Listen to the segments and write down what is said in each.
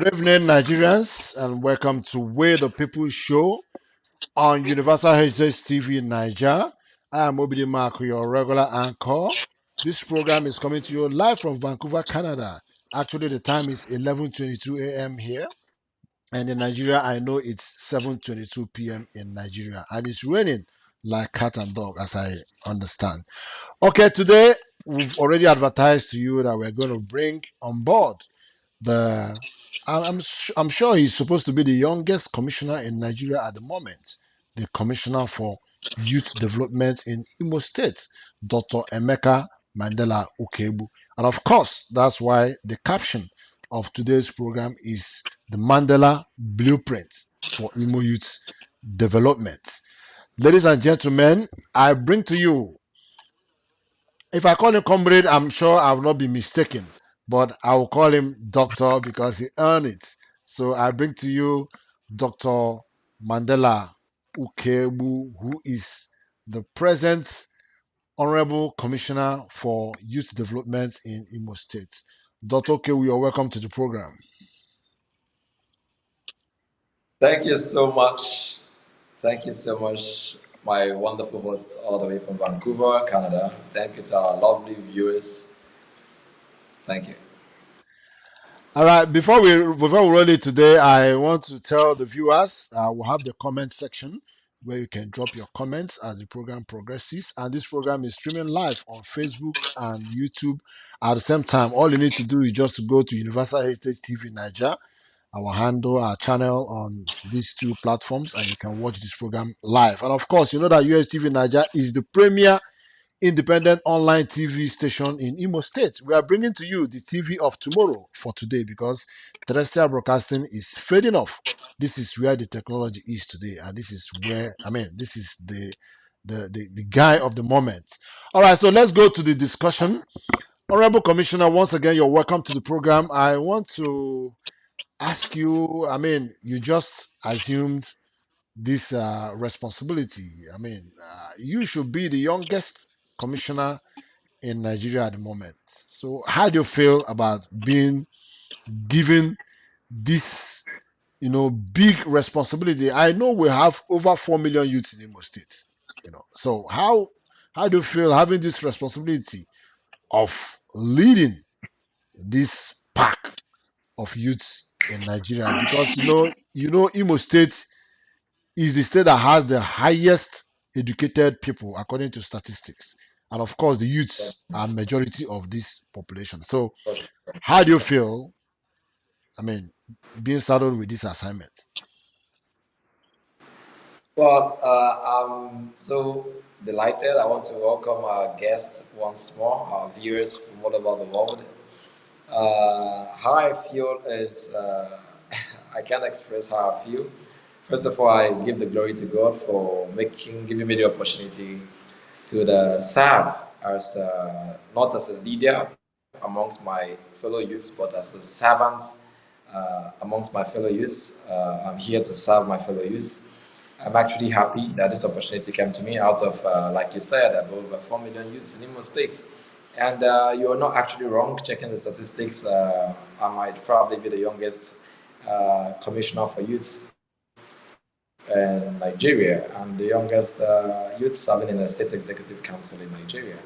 Good evening, Nigerians, and welcome to Way the People Show on Universal Heritage TV in Niger. I am Obidi Mark, your regular anchor. This program is coming to you live from Vancouver, Canada. Actually, the time is 11:22 a.m. here, and in Nigeria, I know it's 7:22 p.m. in Nigeria, and it's raining like cat and dog, as I understand. Okay, today we've already advertised to you that we're going to bring on board the I'm sure he's supposed to be the youngest commissioner in Nigeria at the moment, the commissioner for youth development in Imo State, Dr. Emeka Mandela Ukebu. And of course, that's why the caption of today's program is the Mandela Blueprint for Imo Youth Development. Ladies and gentlemen, I bring to you, if I call him comrade, I'm sure I will not be mistaken, but I will call him doctor because he earned it. So I bring to you Dr. Mandela Ukebu, who is the present Honorable Commissioner for Youth Development in Imo State. Dr. Ukebu, you're welcome to the program. Thank you so much. Thank you so much, my wonderful host, all the way from Vancouver, Canada. Thank you to our lovely viewers. Thank you. All right, before we roll it today, I want to tell the viewers we'll have the comment section where you can drop your comments as the program progresses. And this program is streaming live on Facebook and YouTube at the same time. All you need to do is just to go to Universal Heritage TV Niger, our handle, our channel on these two platforms, and you can watch this program live. And of course, you know that USTV Niger is the premier independent online TV station in Imo State. We are bringing to you the TV of tomorrow for today because terrestrial broadcasting is fading off. This is where the technology is today, and this is where this is the guy of the moment. All right, so let's go to the discussion. Honorable Commissioner, once again, you're welcome to the program. I want to ask you. You just assumed this responsibility. You should be the youngest commissioner in Nigeria at the moment. So, how do you feel about being given this, big responsibility? I know we have over 4 million youths in Imo State. So how do you feel having this responsibility of leading this pack of youths in Nigeria? Because Imo State is the state that has the highest educated people according to statistics. And of course, the youths are majority of this population. So how do you feel, I mean, being saddled with this assignment? Well, I'm so delighted. I want to welcome our guests once more, our viewers from all over the world. How I feel is I can't express how I feel. First of all, I give the glory to God for giving me the opportunity to serve as not as a leader amongst my fellow youths, but as a servant amongst my fellow youths. I'm here to serve my fellow youths. I'm actually happy that this opportunity came to me out of, like you said, over 4 million youths in Imo State. And you are not actually wrong. Checking the statistics, I might probably be the youngest commissioner for youths in Nigeria and the youngest youth serving in the State Executive Council in Nigeria.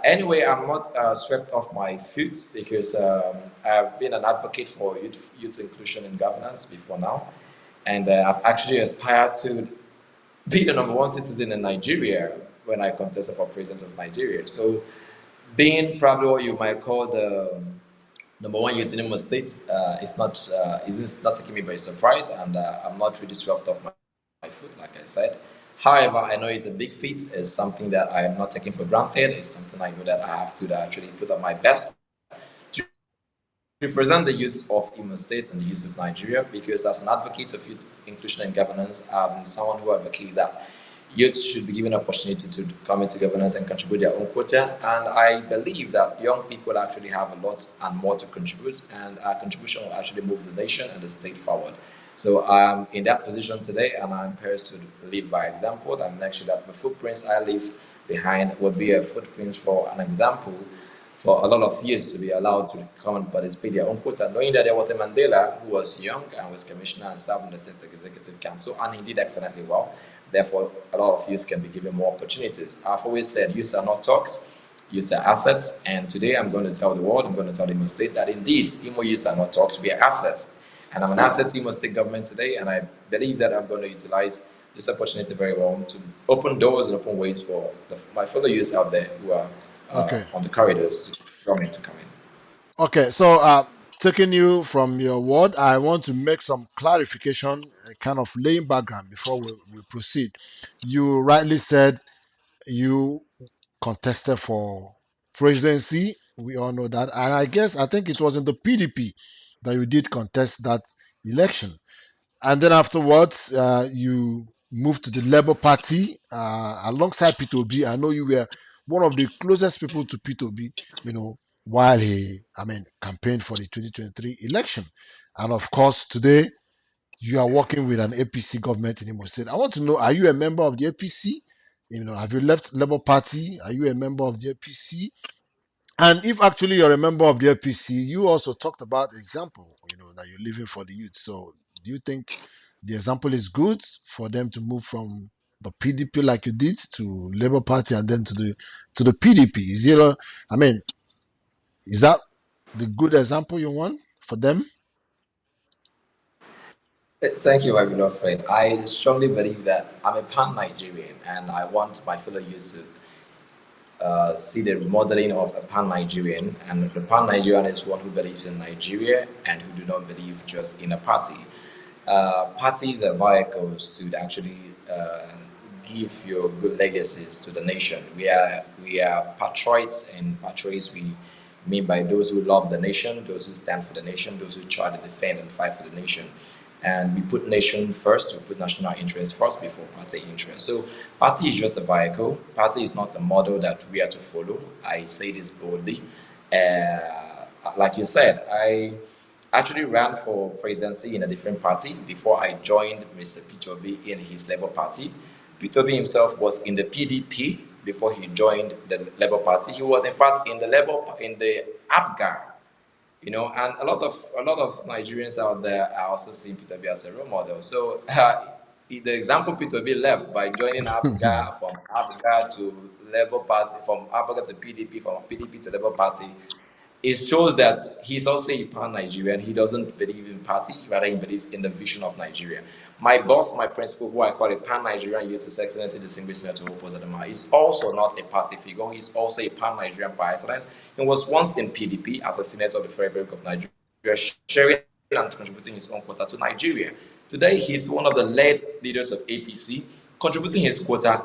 Anyway, I'm not swept off my feet because I've been an advocate for youth inclusion in governance before now. And I've actually aspired to be the number one citizen in Nigeria when I contested for president of Nigeria. So being probably what you might call the number one youth in Imo State isn't not taking me by surprise, and I'm not really swept off my foot, like I said. However, I know it's a big feat. It's something that I am not taking for granted. It's something I know that I have to actually put up my best to represent the youth of Imo State and the youth of Nigeria. Because as an advocate of youth inclusion and governance, I'm someone who advocates that youth should be given an opportunity to come into governance and contribute their own quota. And I believe that young people actually have a lot and more to contribute, and our contribution will actually move the nation and the state forward. So I'm in that position today, and I'm prepared to lead by example. And make sure that the footprints I leave behind will be a footprint for an example for a lot of youths to be allowed to come and participate their own quota, knowing that there was a Mandela who was young and was commissioner and served on the State Executive Council, and he did excellently well. Therefore, a lot of youths can be given more opportunities. I've always said youths are not talks, youths are assets, and today I'm going to tell the world, I'm going to tell the Imo State that indeed, Imo youths are not talks, we are assets. And I'm an asset to Imo State government today, and I believe that I'm going to utilize this opportunity very well to open doors and open ways for my fellow youths out there who are Okay. on the corridors to government to come in. Okay. So, taking you from your word, I want to make some clarification, kind of laying background before we proceed. You rightly said you contested for presidency. We all know that. And I think it was in the PDP that you did contest that election. And then afterwards, you moved to the Labour Party alongside Peter Obi. I know you were one of the closest people to Peter Obi, while campaigned for the 2023 election. And of course, today you are working with an APC government in Imo State. I want to know, are you a member of the APC? Have you left Labour Party? Are you a member of the APC? And if actually you're a member of the APC, you also talked about example, that you're living for the youth. So do you think the example is good for them to move from the PDP like you did to Labour Party and then to the PDP? I mean, is that the good example you want for them? Thank you, my beloved friend. I strongly believe that I'm a pan Nigerian and I want my fellow youths to see the remodeling of a pan-Nigerian, and the pan-Nigerian is one who believes in Nigeria and who do not believe just in a party. Parties are vehicles to actually give your good legacies to the nation. We are patriots, and patriots we mean by those who love the nation, those who stand for the nation, those who try to defend and fight for the nation. And we put nation first, we put national interest first before party interest. So party is just a vehicle. Party is not the model that we are to follow. I say this boldly. Like you said, I actually ran for presidency in a different party before I joined Mr. Pitobi in his Labour Party. Pitobi himself was in the PDP before he joined the Labour Party. He was in fact in the APGA, and a lot of Nigerians out there are also seeing Peter B as a role model. So the example Peter B left by joining APGA, from APGA to Labour Party, from APGA to PDP, from PDP to Labour Party, it shows that he's also a pan-Nigerian. He doesn't believe in party, rather he believes in the vision of Nigeria. My boss, my principal, who I call a pan-Nigerian youth, His Excellency Distinguished Senator Opos Adama, is also not a party figure. He's also a pan-Nigerian by excellence. He was once in PDP as a senator of the Federal Republic of Nigeria, sharing and contributing his own quota to Nigeria. Today, he's one of the lead leaders of APC, contributing his quota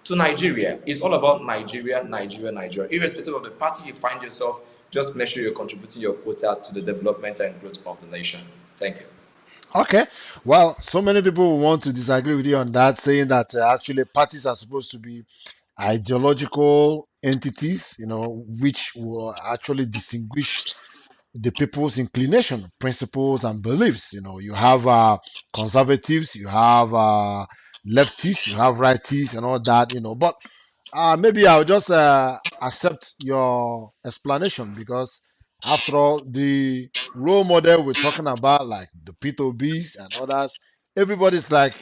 to Nigeria. It's all about Nigeria, Nigeria, Nigeria. Irrespective of the party you find yourself, just make sure you're contributing your quota to the development and growth of the nation. Thank you. Okay. Well, so many people will want to disagree with you on that, saying that actually parties are supposed to be ideological entities, which will actually distinguish the people's inclination, principles, and beliefs. You have conservatives, you have leftists, you have rightists, and all that. But maybe I'll just accept your explanation because, after all, the role model we're talking about, like the Peter B's and others, everybody's like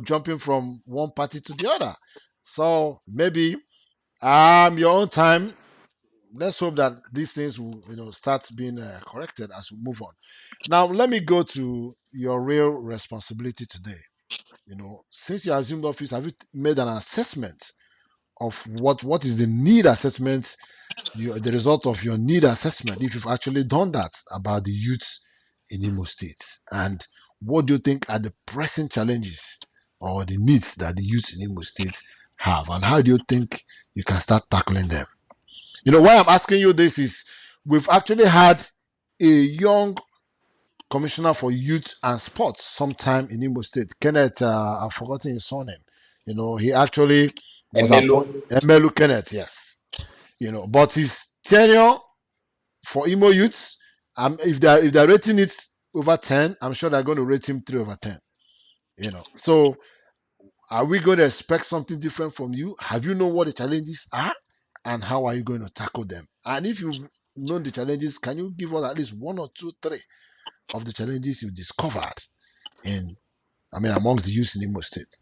jumping from one party to the other. So maybe your own time, let's hope that these things will start being corrected as we move on. Now let me go to your real responsibility today. Since you assumed office, have you made an assessment of what is the need assessment, the result of your need assessment, if you've actually done that, about the youth in Imo State? And what do you think are the pressing challenges or the needs that the youth in Imo State have, and how do you think you can start tackling them? Why I'm asking you this is, we've actually had a young commissioner for youth and sports sometime in Imo State. Kenneth, I've forgotten his surname. He actually was Emelu. appointed Emelu Kenneth, yes. But his tenure for Imo youths, if they're rating it over 10, I'm sure they're going to rate him 3/10. So are we going to expect something different from you? Have you know what the challenges are? and how are you going to tackle them? And if you've known the challenges, can you give us at least one or two, three of the challenges you've discovered in, I mean, amongst the youth in Imo State?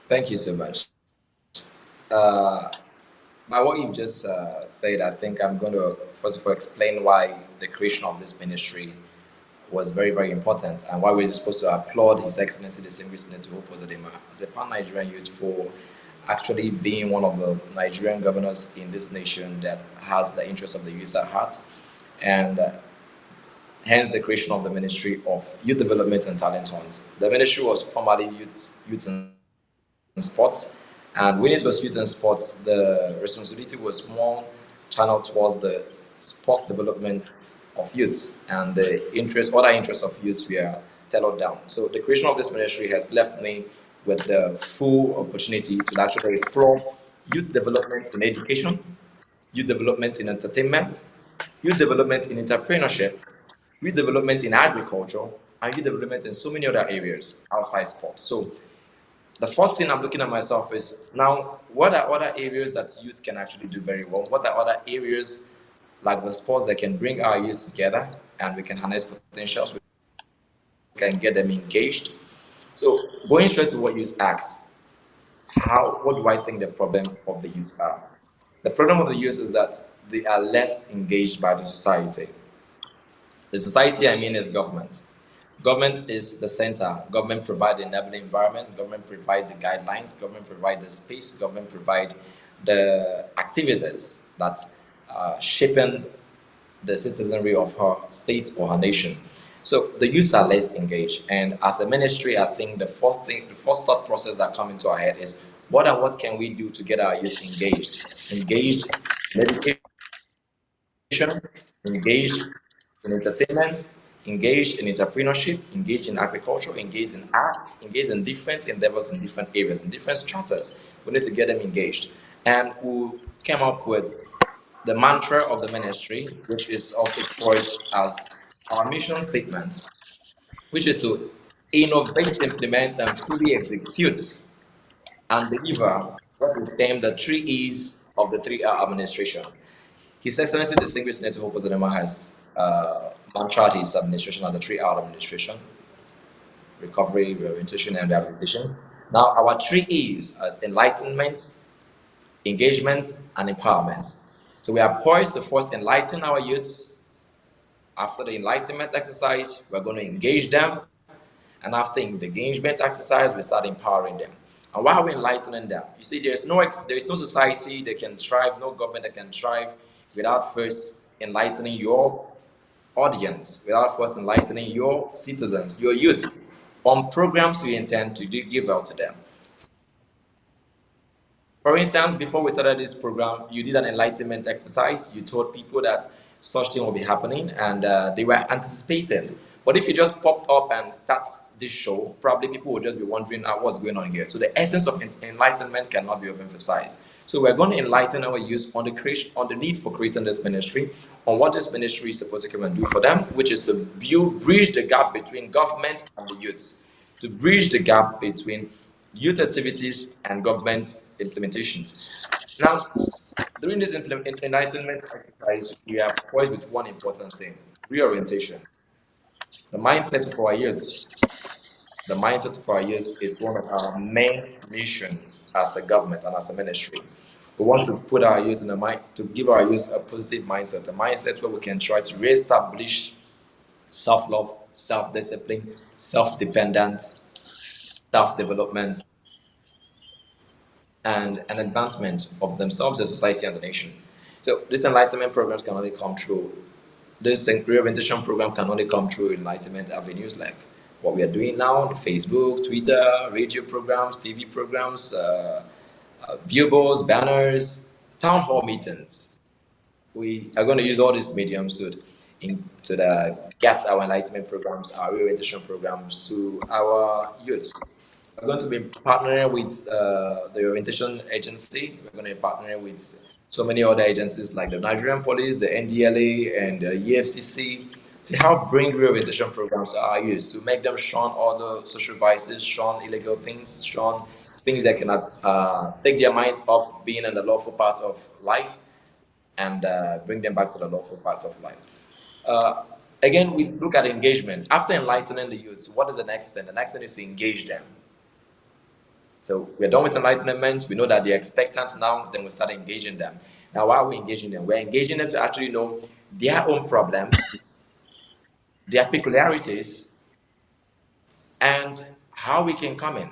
Thank you so much. Uh, by what you just said, I think I'm going to first of all explain why the creation of this ministry was very, very important and why we're supposed to applaud His Excellency the Distinguished Senator Hope Uzodinma as a pan Nigerian youth for actually being one of the Nigerian governors in this nation that has the interests of the youth at heart. And hence the creation of the Ministry of Youth Development and Talent Hunt. The ministry was formerly Youth and Sports, and when it was Youth and Sports, the responsibility was more channeled towards the sports development of youths, and the other interests of youths were tailored down. So the creation of this ministry has left me with the full opportunity to actually explore youth development in education, youth development in entertainment, youth development in entrepreneurship, youth development in agriculture, and youth development in so many other areas outside sports. So the first thing I'm looking at myself is now what are other areas that youth can actually do very well? What are other areas like the sports that can bring our youth together and we can harness potentials, we can get them engaged. So going straight to what you asked, what do I think the problem of the youth are? The problem of the youth is that they are less engaged by the society. The society, I mean, is government. Government is the center. Government provide the enabling environment. Government provide the guidelines. Government provide the space. Government provide the activities that shaping the citizenry of her state or her nation. So the youth are less engaged. And as a ministry, I think the first thought process that come into our head is what can we do to get our youth engaged? Engaged in education, engaged in entertainment, engaged in entrepreneurship, engaged in agriculture, engaged in arts, engaged in different endeavors in different areas, in different stratas. We need to get them engaged. And we came up with the mantra of the ministry, which is also voiced as our mission statement, which is to innovate, implement, and fully execute and deliver what is named the three E's of the 3R administration. His Excellency the Distinguished Senator Hope Uzodinma has mantraed his administration as a 3R administration: recovery, reorientation, and rehabilitation. Now, our three E's as enlightenment, engagement, and empowerment. So we are poised to first enlighten our youths. After the enlightenment exercise, we're going to engage them. And after the engagement exercise, we start empowering them. And why are we enlightening them? You see, there is no society that can thrive, no government that can thrive without first enlightening your audience, without first enlightening your citizens, your youth, on programs we intend to give out to them. For instance, before we started this program, you did an enlightenment exercise. You told people that such thing will be happening, and they were anticipating. But if you just popped up and start this show, probably people would just be wondering what's going on here. So the essence of enlightenment cannot be overemphasized. So we're going to enlighten our youth on the creation, on the need for creating this ministry, on what this ministry is supposed to come and do for them, which is to bridge the gap between government and the youths, to bridge the gap between youth activities and government implementations. Now, during this enlightenment exercise, we are poised with one important thing: reorientation. The mindset of our youth, the mindset of our youth is one of our main missions as a government and as a ministry. We want to put our youth in a mind to give our youth a positive mindset, a mindset where we can try to reestablish self-love, self-discipline, self-dependence, self-development, and an advancement of themselves, the society, and the nation. So these enlightenment programs can only come through. This reorientation program can only come through enlightenment avenues like what we are doing now: Facebook, Twitter, radio programs, TV programs, billboards, banners, town hall meetings. We are going to use all these mediums to get our enlightenment programs, our reorientation programs to our youth. We're going to be partnering with the orientation agency. We're going to be partnering with so many other agencies like the Nigerian Police, the NDLA, and the EFCC to help bring reorientation programs to our youth, to make them shun all the social vices, shun illegal things, shun things that can take their minds off being in the lawful part of life and bring them back to the lawful part of life. Uh, Again, we look at engagement. After enlightening the youths, what is the next thing? The next thing is to engage them. So we're done with enlightenment. We know that they're expectant now. Then we start engaging them. Now, why are we engaging them? We're engaging them to actually know their own problems, their peculiarities, and how we can come in.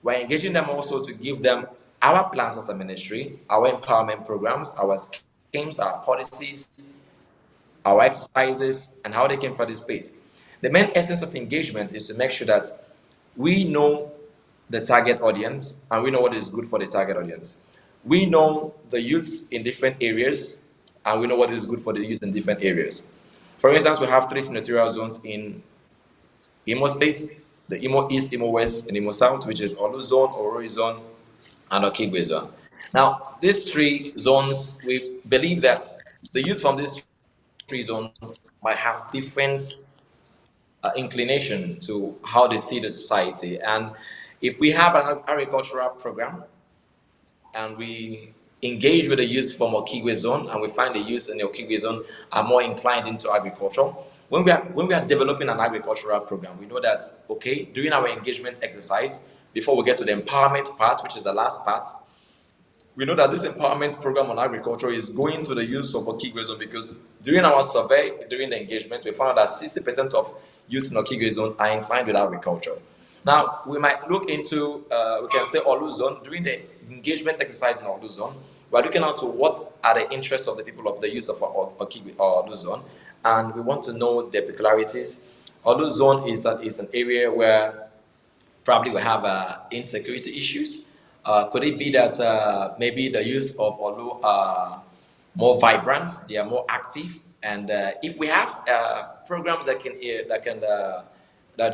We're engaging them also to give them our plans as a ministry, our empowerment programs, our schemes, our policies, our exercises, and how they can participate. The main essence of engagement is to make sure that we know the target audience and we know what is good for the target audience. We know the youths in different areas and we know what is good for the youth in different areas. For instance, we have three senatorial zones in Imo States, the Imo East, Imo West, and Imo South, which is Olu Zone, Orori Zone, and Okigwe Zone. Now, these three zones, we believe that the youth from these three zones might have different inclination to how they see the society. And if we have an agricultural program and we engage with the youth from Okigwe zone and we find the youth in the Okigwe zone are more inclined into agriculture, when we are developing an agricultural program, we know that okay, during our engagement exercise, before we get to the empowerment part, which is the last part, we know that this empowerment program on agriculture is going to the youth of Okigwe zone because during our survey, during the engagement, we found that 60% of youth in Okigwe zone are inclined with agriculture. Now, we might look into, we can say Olu zone, during the engagement exercise in Olu zone, we're looking out to what are the interests of the people of the youth of Okigwe or Olu zone, and we want to know their peculiarities. Olu zone is an area where probably we have insecurity issues. Could it be that maybe the youth of Olu are more vibrant, they are more active, and if we have programs that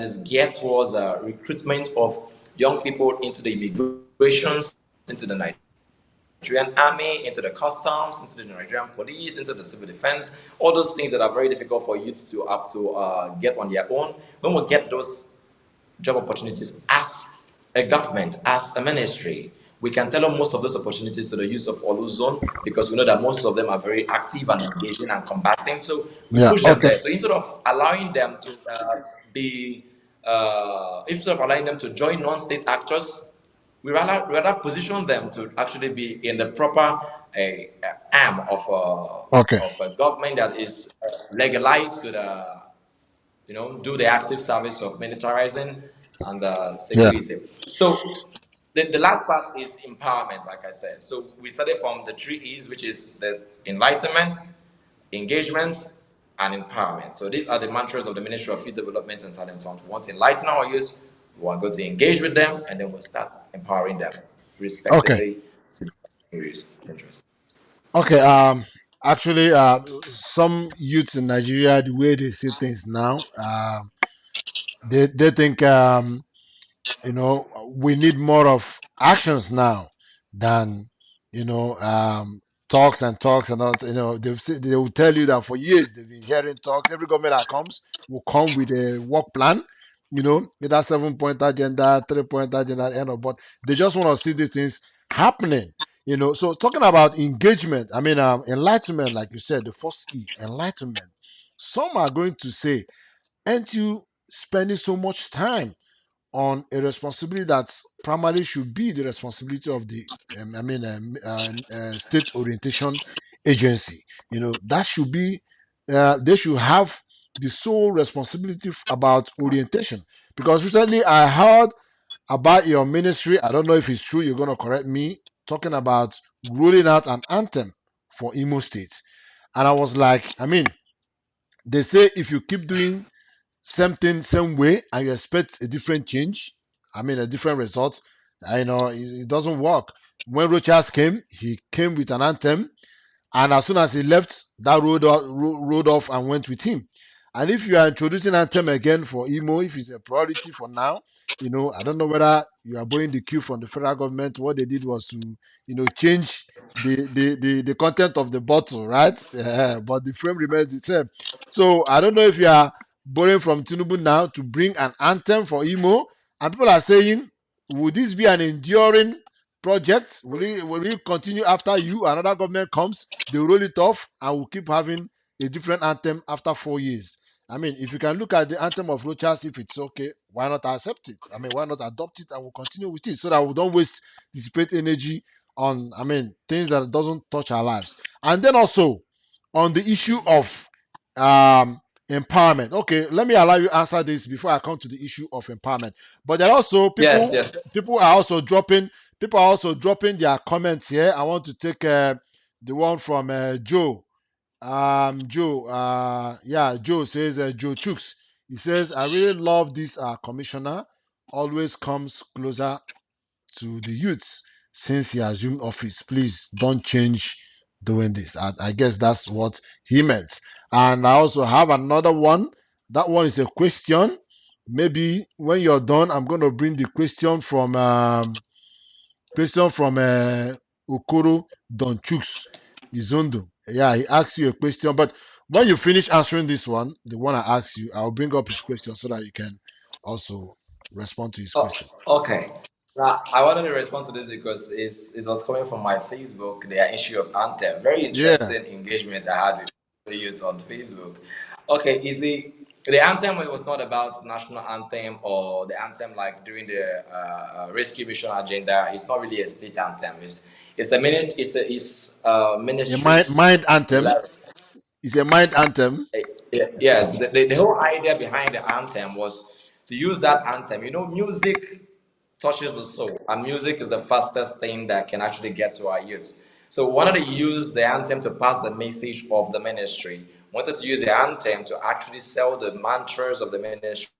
is geared towards recruitment of young people into the immigrations, into the Nigerian army, into the customs, into the Nigerian police, into the civil defense, all those things that are very difficult for youth to get on their own. When we get those job opportunities as a government, as a ministry, we can tell them most of those opportunities to the use of Olu Zone because we know that most of them are very active and engaging and combating. So we Yeah. push them Okay. there. So instead of allowing them to instead of allowing them to join non-state actors, we rather position them to actually be in the proper arm Okay. of a government that is legalized to the do the active service of militarizing and Yeah. security. So the last part is empowerment, like I said. So we started from the three E's, which is the enlightenment, engagement, and empowerment. So these are the mantras of the Ministry of Youth Development and Talent. So we want to enlighten our youth, we want to go to engage with them, and then we'll start empowering them, Okay. respectively to areas of interest. Okay. Actually, some youths in Nigeria, the way they see things now, they think we need more of actions now than talks and talks and all. They will tell you that for years they've been hearing talks. Every government that comes will come with a work plan, with that 7 point agenda, 3 point agenda, but they just want to see these things happening. So talking about engagement, I mean, enlightenment, like you said, the first E, enlightenment. Some are going to say, aren't you spending so much time on a responsibility that primarily should be the responsibility of the state orientation agency? That should be, they should have the sole responsibility about orientation. Because recently I heard about your ministry. I don't know if it's true, you're going to correct me, talking about rolling out an anthem for Imo State. And I was like, I mean, they say if you keep doing same thing, same way, and you expect a different change, I mean, a different result, it doesn't work. When Rochas came, he came with an anthem, and as soon as he left, that rolled off and went with him. And if you are introducing anthem again for Imo, if it's a priority for now, I don't know whether you are borrowing the cue from the federal government. What they did was to, change the content of the bottle, right? But the frame remains the same. So I don't know if you are borrowing from Tinubu now to bring an anthem for Imo, and people are saying would this be an enduring project? Will it continue after you? Another government comes, they roll it off, and we'll keep having a different anthem after 4 years. I mean, if you can look at the anthem of Rochas, if it's okay, why not accept it? I mean, why not adopt it and we'll continue with it so that we don't waste dissipate energy on, I mean, things that doesn't touch our lives. And then also on the issue of empowerment. Okay, let me allow you answer this before I come to the issue of empowerment. But there are also Yes, people yes. people are also dropping people are also dropping their comments here. I want to take the one from Joe. Joe, yeah, Joe says, Joe Chooks. He says, I really love this commissioner. Always comes closer to the youths since he assumed office. Please don't change doing this. I guess that's what he meant. And I also have another one. That one is a question. Maybe when you're done, I'm going to bring the question from Okoro Donchuks Izondo. Yeah, he asks you a question, but when you finish answering this one, the one I asked you, I'll bring up his question so that you can also respond to his Oh, question. okay. Now, I wanted to respond to this because it was coming from my Facebook, the issue of Anthem. Very Yeah, interesting engagement I had with the youth on Facebook. Okay, is the anthem was not about national anthem or the anthem like during the rescue mission agenda. It's not really a state anthem. It's a minute. It's a mind ministry's anthem. It's a mind anthem. yes, the whole idea behind the anthem was to use that anthem. You know, music touches the soul, and music is the fastest thing that can actually get to our youths. So, we wanted to use the anthem to pass the message of the ministry. We wanted to use the anthem to actually sell the mantras of the ministry,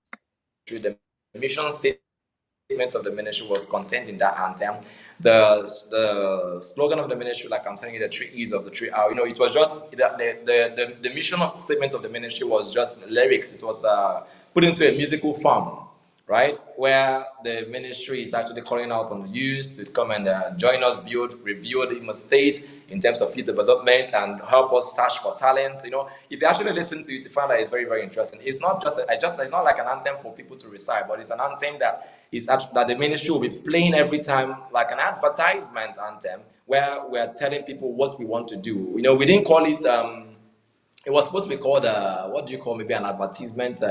the mission statement of the ministry was contained in that anthem. The slogan of the ministry, like I'm telling you, the three E's of the three R. You know, it was just the mission statement of the ministry was just lyrics. It was put into a musical form, right? Where the ministry is actually calling out on the youth to come and join us, rebuild Imo State in terms of youth development and help us search for talent. You know, if you actually listen to it, you find that it's very, very interesting. It's not it's not like an anthem for people to recite, but it's an anthem that the ministry will be playing every time, like an advertisement anthem, where we're telling people what we want to do. You know, we didn't call it. It was supposed to be called what do you call maybe an advertisement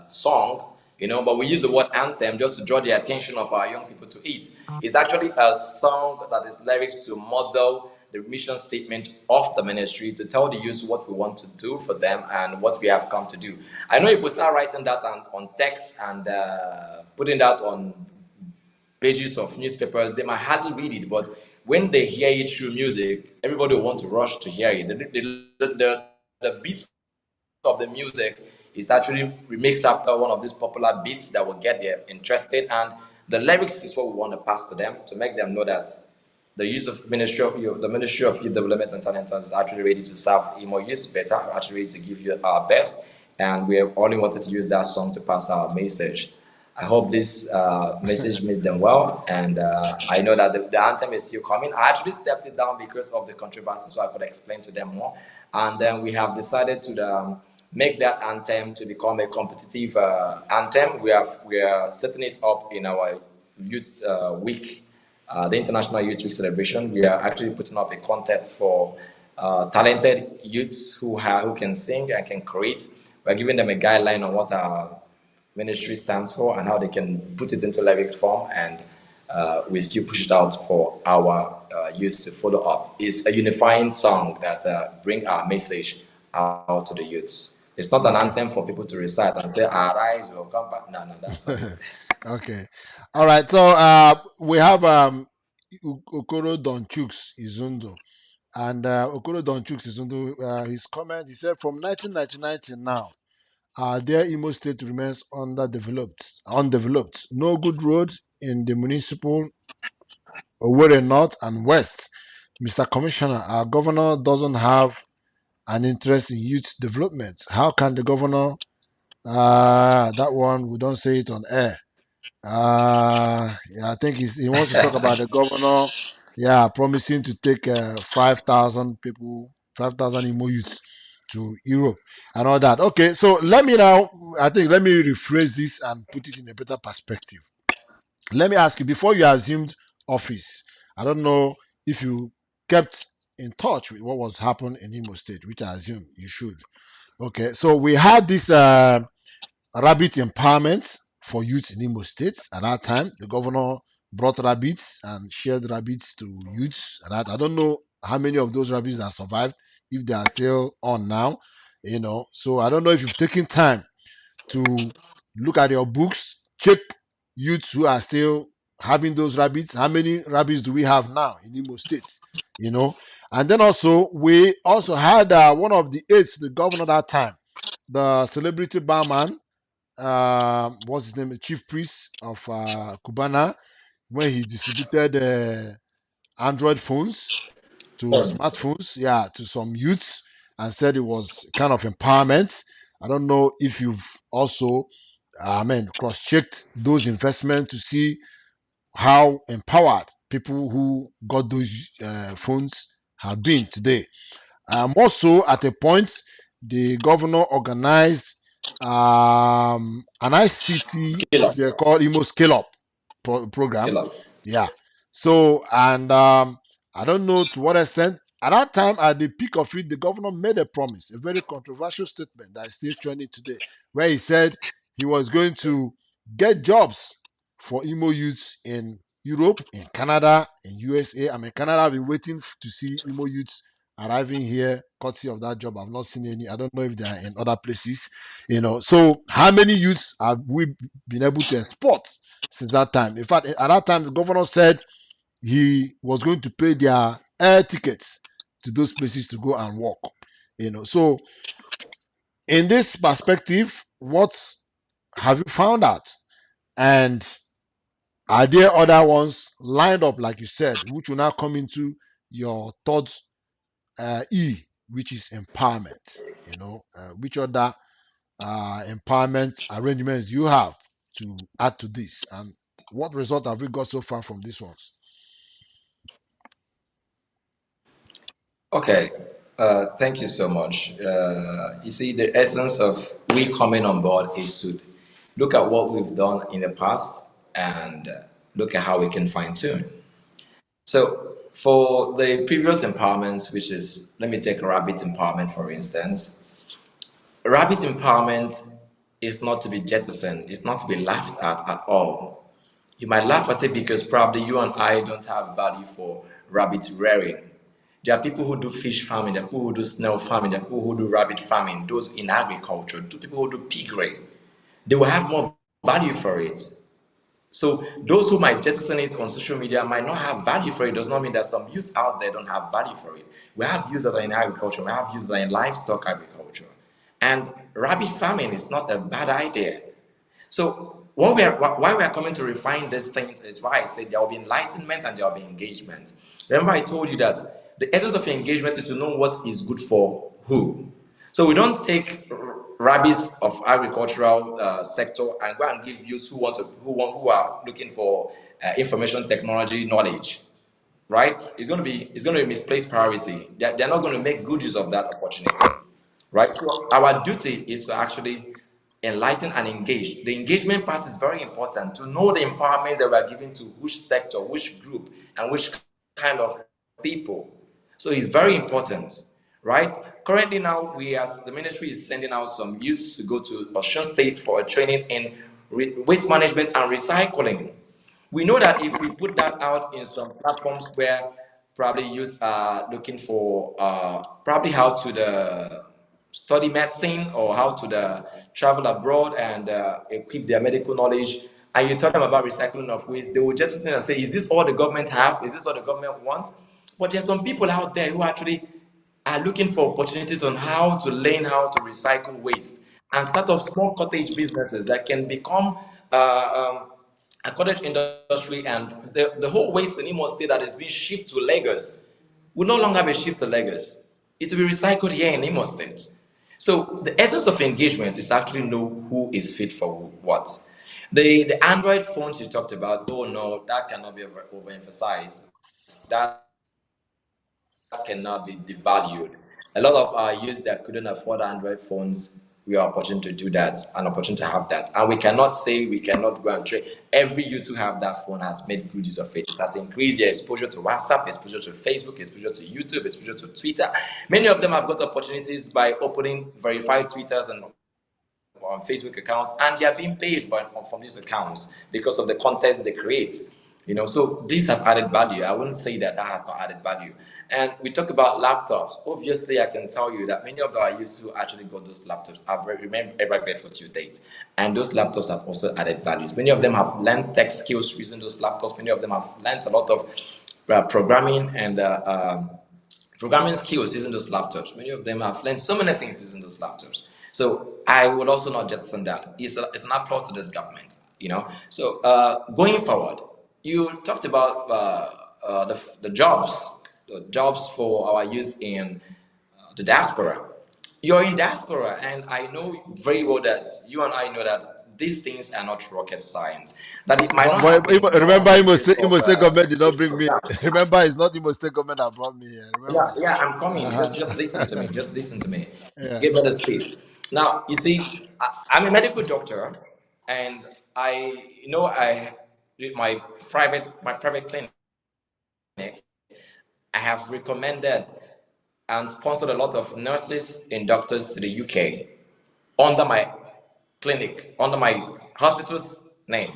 song, you know, but we use the word anthem just to draw the attention of our young people to it. It's actually a song that is lyrics to model the mission statement of the ministry to tell the youth what we want to do for them and what we have come to do. I know if we start writing that on text and putting that on pages of newspapers, they might hardly read it, but when they hear it through music, everybody will want to rush to hear it. The beats of the music is actually remixed after one of these popular beats that will get them interested, and the lyrics is what we want to pass to them to make them know that the Ministry of Youth Development and Talent is actually ready to serve Imo youth better, actually ready to give you our best, and we have only wanted to use that song to pass our message. I hope this message made them well, and I know that the anthem is still coming. I actually stepped it down because of the controversy, so I could explain to them more. And then we have decided to make that anthem to become a competitive anthem. We are setting it up in our youth week, the International Youth Week celebration. We are actually putting up a contest for talented youths who can sing and can create. We're giving them a guideline on what our ministry stands for and how they can put it into lyrics form, and we still push it out for our youth to follow up. It's a unifying song that bring our message out to the youths. It's not an Okay. anthem for people to recite and say arise or come back. No, no, that's not it. Okay. All right. So we have Okoro Donchuks Izundo. And Okoro Donchuks Izundo, his comment, he said, from 1999 to now, their Imo State remains undeveloped. No good roads in the municipal Owerri North and West. Mr. Commissioner, our governor doesn't have an interest in youth development. How can the governor, that one, we don't say it on air. Yeah, I think he wants to talk about the governor, yeah, promising to take 5,000 people, 5,000 Imo youths to Europe and all that. Okay, so let me rephrase this and put it in a better perspective. Let me ask you, before you assumed office, I don't know if you kept in touch with what was happening in Imo State, which I assume you should. Okay, so we had this rabbit empowerment for youth in Imo State at that time. The governor brought rabbits and shared rabbits to youths. And I don't know how many of those rabbits that survived, if they are still on now, So I don't know if you've taken time to look at your books, check youths who are still having those rabbits. How many rabbits do we have now in Imo State? You know, and then also we also had one of the aides to the governor that time, the celebrity barman, what's his name, chief priest of Cubana, when he distributed Android phones to smartphones, yeah, to some youths, and said it was kind of empowerment. I don't know if you've also, cross-checked those investments to see how empowered people who got those phones have been today. Also, at a point, the governor organized an ICT, Scale what up, they call Imo Scale Up program. scale up. Yeah. So, and I don't know to what extent. At that time, at the peak of it, the governor made a promise, a very controversial statement that is still trending today, where he said he was going to get jobs for Imo youths in Europe, in Canada, in USA. I mean, Canada have been waiting to see Imo youths arriving here, courtesy of that job. I've not seen any. I don't know if they are in other places. So how many youths have we been able to export since that time? In fact, at that time, the governor said he was going to pay their air tickets to those places to go and work. So in this perspective, what have you found out? And are there other ones lined up, like you said, which will now come into your third E, which is empowerment? Which other empowerment arrangements you have to add to this, and what result have we got so far from these ones? Okay, thank you so much. You see, the essence of we coming on board is to look at what we've done in the past and look at how we can fine tune. So, for the previous empowerments, which is, let me take rabbit empowerment for instance, rabbit empowerment is not to be jettisoned, it's not to be laughed at all. You might laugh at it because probably you and I don't have value for rabbit rearing. There are people who do fish farming, there are people who do snail farming, there are people who do rabbit farming, those in agriculture, there are people who do piggery. They will have more value for it. So those who might jettison it on social media might not have value for it. Does not mean that some youths out there don't have value for it. We have youths that are in agriculture, we have youths that are in livestock agriculture. And rabbit farming is not a bad idea. So why we are coming to refine these things is why I said there will be enlightenment and there will be engagement. Remember, I told you that the essence of engagement is to know what is good for who. So we don't take rabbis of agricultural sector and go and give youths who are looking for information technology knowledge, right? It's going to be misplaced priority. They're not going to make good use of that opportunity, right? So our duty is to actually enlighten and engage. The engagement part is very important to know the empowerments that we are giving to which sector, which group, and which kind of people. So it's very important, right? Currently now, we as the ministry is sending out some youths to go to Osun State for a training in waste management and recycling. We know that if we put that out in some platforms where probably youth are looking for probably how to the study medicine or how to the travel abroad and equip their medical knowledge, and you tell them about recycling of waste, they will just sit and say, is this all the government have? Is this all the government want? But there's some people out there who actually are looking for opportunities on how to learn how to recycle waste and start up small cottage businesses that can become a cottage industry, and the whole waste in Imo State that is being shipped to Lagos will no longer be shipped to Lagos. It will be recycled here in Imo State. So the essence of engagement is actually know who is fit for what. The Android phones you talked about, oh no, that cannot be overemphasized. That cannot be devalued. A lot of our youth that couldn't afford Android phones we are opportunity to do that, an opportunity to have that. And we cannot say we cannot go and trade. Every youth who have that phone has made good use of it. It has increased their exposure to WhatsApp, exposure to Facebook, exposure to YouTube, exposure to Twitter. Many of them have got opportunities by opening verified Twitters and on Facebook accounts, and they are being paid from these accounts because of the content they create. So these have added value. I wouldn't say that that has not added value. And we talk about laptops. Obviously, I can tell you that many of our youths who actually got those laptops are remain ever grateful to date. And those laptops have also added values. Many of them have learned tech skills using those laptops. Many of them have learned a lot of programming and programming skills using those laptops. Many of them have learned so many things using those laptops. So I would also not jettison that. It's an applaud to this government, So going forward, you talked about the jobs for our youth in the diaspora. You're in diaspora, and I know very well that you and I know that these things are not rocket science. That it might not But happen, remember, on the face of Imo State government did not Facebook bring me. programs. Remember, it's not Imo State government that brought me here. Yeah, Remember. yeah, I'm coming. Uh-huh. Just listen to me. Just listen to me. Yeah. Give me the space. Now, you see, I'm a medical doctor, and I my private clinic. I have recommended and sponsored a lot of nurses and doctors to the UK under my clinic, under my hospital's name.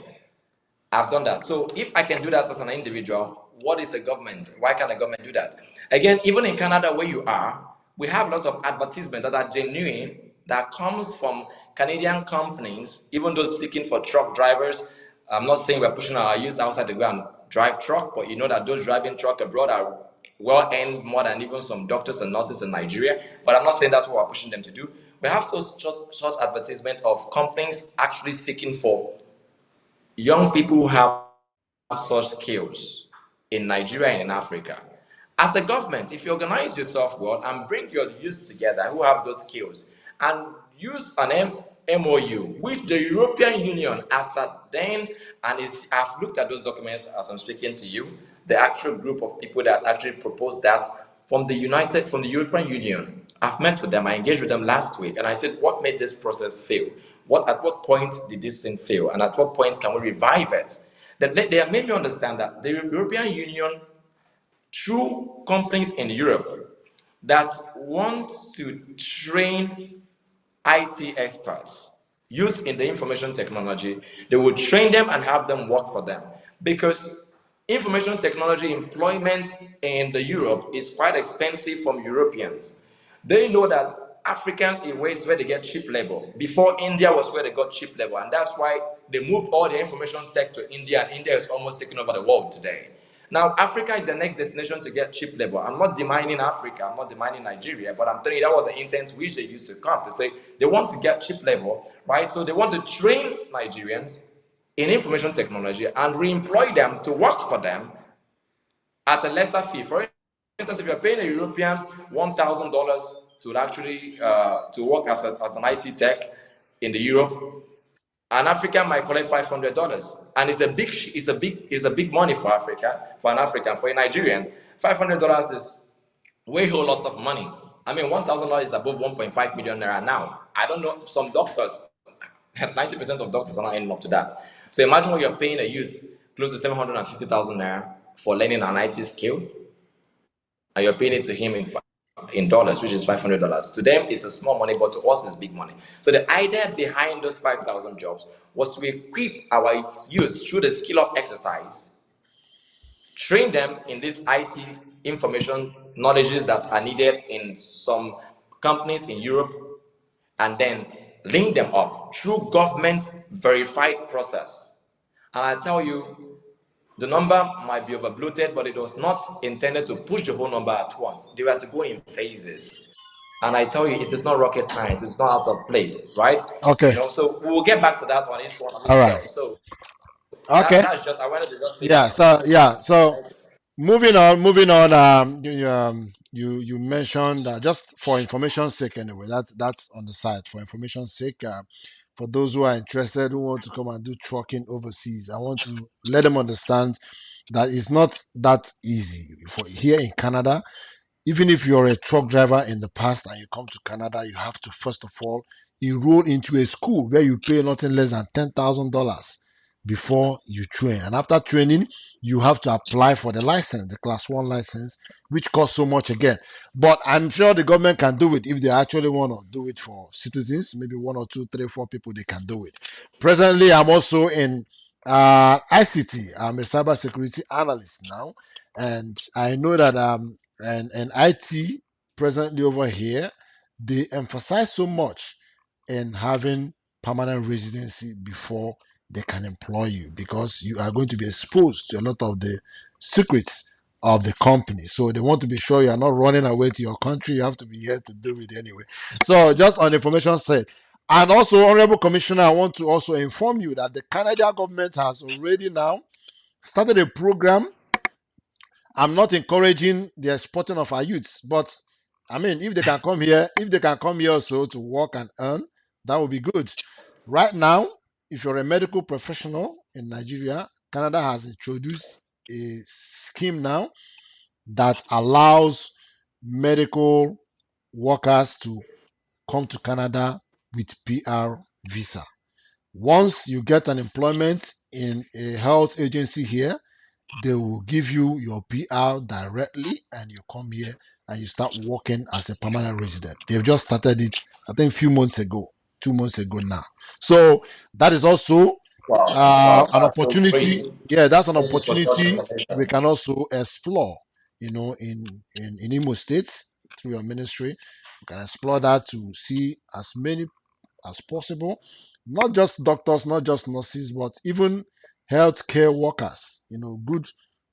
I've done that. So if I can do that as an individual, what is a government? Why can't a government do that? Again, even in Canada where you are, we have a lot of advertisements that are genuine that comes from Canadian companies, even those seeking for truck drivers. I'm not saying we're pushing our youth outside to go and drive truck, but you know that those driving truck abroad are well earned more than even some doctors and nurses in Nigeria. But I'm not saying that's what we're pushing them to do. We have such advertisement of companies actually seeking for young people who have such skills in Nigeria and in Africa. As a government, if you organize yourself well and bring your youth together who have those skills and use an MOU, which the European Union has then and I've looked at those documents as I'm speaking to you, the actual group of people that actually proposed that from the European Union. I've met with them, I engaged with them last week, and I said, what made this process fail? At what point did this thing fail? And at what point can we revive it? That they have made me understand that the European Union, through companies in Europe that want to train IT experts used in the information technology, they will train them and have them work for them. Because information technology employment in the Europe is quite expensive from Europeans. They know that Africans is where they get cheap labor. Before, India was where they got cheap labor, and that's why they moved all the information tech to India, and India is almost taking over the world today. Now, Africa is the next destination to get cheap labor. I'm not demanding Africa, I'm not demanding Nigeria, but I'm telling you that was the intent which they used to come to say they want to get cheap labor, right? So they want to train Nigerians in information technology and re-employ them to work for them at a lesser fee. For instance, if you're paying a European $1,000 to actually to work as an IT tech in the Europe, an African might collect $500, and it's a big money for Africa, for an African, for a Nigerian. $500 is way whole lots of money. I mean, $1,000 is above 1.5 million naira now. I don't know, some doctors, 90% of doctors are not ending up to that. So imagine what you're paying a youth close to 750,000 naira for learning an IT skill, and you're paying it to him in dollars, which is $500. To them, it's a small money, but to us, it's big money. So the idea behind those 5,000 jobs was to equip our youth through the skill up exercise, train them in these IT information knowledges that are needed in some companies in Europe, and then link them up through government verified process. And I tell you, the number might be over bloated, but it was not intended to push the whole number at once. They were to go in phases. And I tell you, it is not rocket science. It's not out of place, right? Okay. So we'll get back to that on each one on All each right. level. So Okay. that's just I wanted to just say Yeah. that. So yeah. So Thank you. moving on. Moving on. You mentioned just for information's sake anyway. That's on the side for information's sake. For those who are interested, who want to come and do trucking overseas, I want to let them understand that it's not that easy. For here in Canada, even if you're a truck driver in the past and you come to Canada, you have to first of all enroll into a school where you pay nothing less than $10,000 before you train. And after training, you have to apply for the license, the class one license, which costs so much again. But I'm sure the government can do it if they actually want to do it for citizens. Maybe one or two, three, four people, they can do it. Presently, I'm also in ICT. I'm a cybersecurity analyst now. And I know that and IT presently over here, they emphasize so much in having permanent residency before they can employ you, because you are going to be exposed to a lot of the secrets of the company. So they want to be sure you are not running away to your country. You have to be here to do it anyway. So just on information side. And also, Honorable Commissioner, I want to also inform you that the Canadian government has already now started a program. I'm not encouraging the exporting of our youths, but I mean, if they can come here, if they can come here also to work and earn, that would be good. Right now, if you're a medical professional in Nigeria, Canada has introduced a scheme now that allows medical workers to come to Canada with PR visa. Once you get an employment in a health agency here, they will give you your PR directly and you come here and you start working as a permanent resident. They've just started it, I think, a few months ago, 2 months ago now. So that is also Wow, wow, an that's so opportunity. great. Yeah, that's an Thank you for such opportunity we information. can also explore, in Imo States through your ministry. We can explore that to see as many as possible. Not just doctors, not just nurses, but even healthcare workers. Good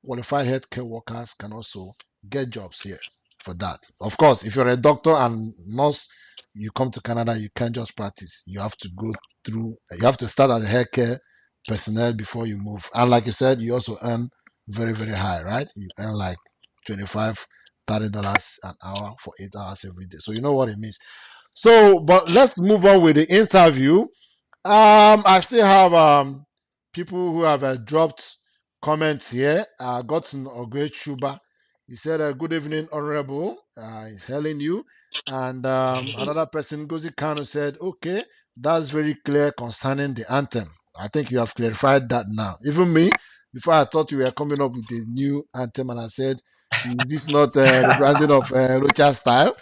qualified healthcare workers can also get jobs here for that. Of course, if you're a doctor and nurse, you come to Canada, you can't just practice. You have to go through, you have to start as a healthcare personnel before you move. And like you said, you also earn very, very high, right? You earn like 25, $30 an hour for 8 hours every day. So you know what it means. So, but let's move on with the interview. I still have people who have dropped comments here. Godson Ogwechuba. He said, "Good evening, Honorable." He's hailing you. And another person, Gozi Kano, said, "Okay, that's very clear concerning the anthem. I think you have clarified that now. Even me, before I thought you were coming up with a new anthem, and I said, is this not the branding of Rocha style?"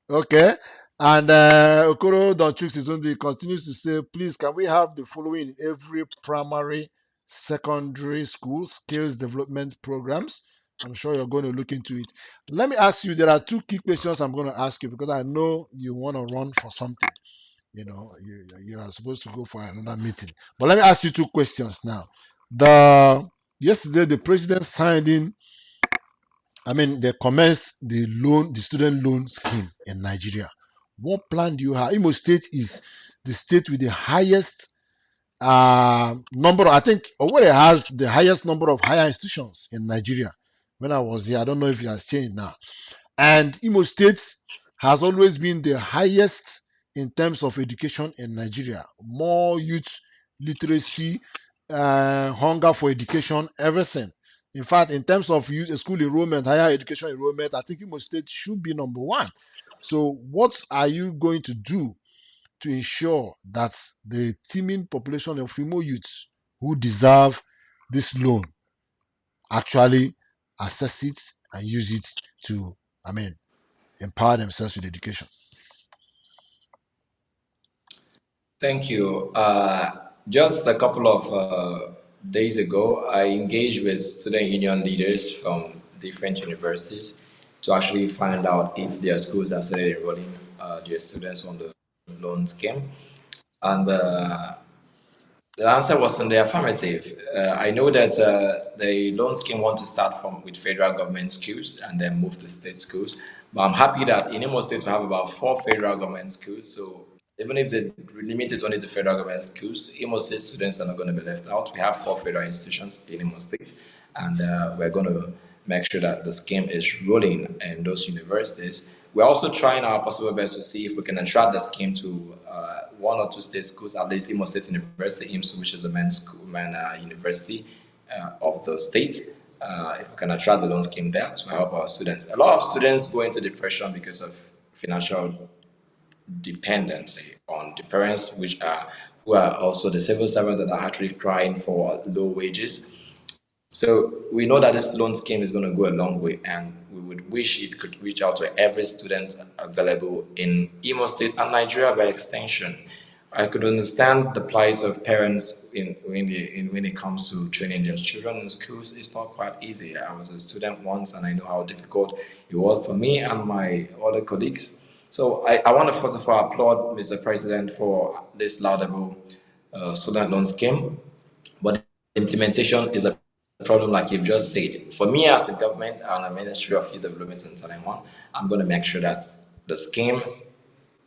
Okay. And Okoro Donchuk Sizundi continues to say, please, can we have the following in every primary, secondary school skills development programs? I'm sure you're going to look into it. Let me ask you, there are two key questions I'm going to ask you because I know you want to run for something. You are supposed to go for another meeting. But let me ask you two questions now. The Yesterday the president signed in, I mean, they commenced the student loan scheme in Nigeria. What plan do you have? Imo State is the state with the highest number. I think Owerri has the highest number of higher institutions in Nigeria. When I was here, I don't know if it has changed now. And Imo State has always been the highest in terms of education in Nigeria. More youth literacy, hunger for education, everything. In fact, in terms of youth, school enrollment, higher education enrollment, I think Imo State should be number one. So, what are you going to do to ensure that the teeming population of Imo youths who deserve this loan actually access it and use it to, I mean, empower themselves with education? Thank you. Just a couple of days ago, I engaged with student union leaders from different universities to actually find out if their schools have started enrolling their students on the loan scheme. And the answer was in the affirmative. I know that the loan scheme want to start from with federal government schools and then move to state schools. But I'm happy that in Imo State we have about four federal government schools. So even if they limit it only to federal government schools, Imo State students are not going to be left out. We have four federal institutions in Imo State, and we're going to make sure that the scheme is rolling in those universities. We're also trying our possible best to see if we can attract the scheme to one or two state schools, at least Imo State University, IMSU, which is the main school, main university of the state. If we can attract the loan scheme there to help our students. A lot of students go into depression because of financial dependency on the parents, which are who are also the civil servants that are actually crying for low wages. So we know that this loan scheme is going to go a long way, and we would wish it could reach out to every student available in Imo State and Nigeria by extension. I could understand the plight of parents when it comes to training their children in schools. It's not quite easy. I was a student once, and I know how difficult it was for me and my other colleagues. So I want to first of all applaud Mr. President for this laudable student loan scheme. But the implementation is a problem, like you've just said. For me, as a government and a Ministry of Youth Development in Taiwan, I'm going to make sure that the scheme,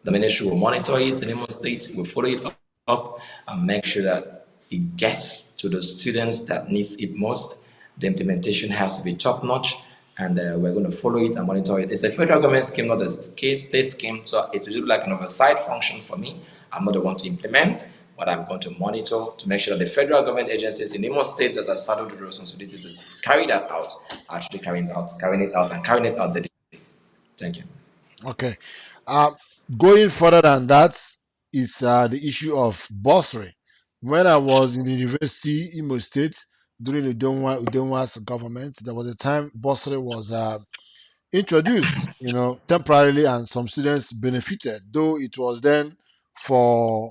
the ministry will monitor it in Imo State, will follow it up, and make sure that it gets to the students that needs it most. The implementation has to be top notch, and we're going to follow it and monitor it. It's a federal government scheme, not a state scheme, so it will be like an oversight function for me. I'm not the one to implement, but I'm going to monitor to make sure that the federal government agencies in Imo State that are saddled with the responsibility to carry that out are actually carrying it out diligently. Thank you. Okay. Um, Going further than that is the issue of bursary. When I was in the university, Imo State, during the Udonwa's government, there was a time bursary was introduced, temporarily, and some students benefited, though it was then for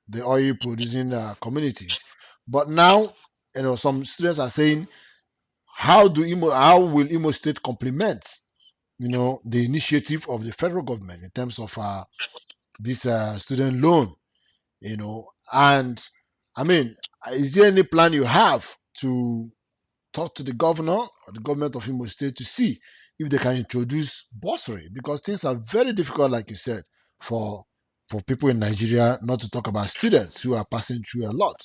the oil producing communities. But now, some students are saying, how will Imo State complement, the initiative of the federal government in terms of this student loan, and I mean, is there any plan you have to talk to the governor or the government of Imo State to see if they can introduce bursary, because things are very difficult, like you said, for people in Nigeria, not to talk about students who are passing through a lot.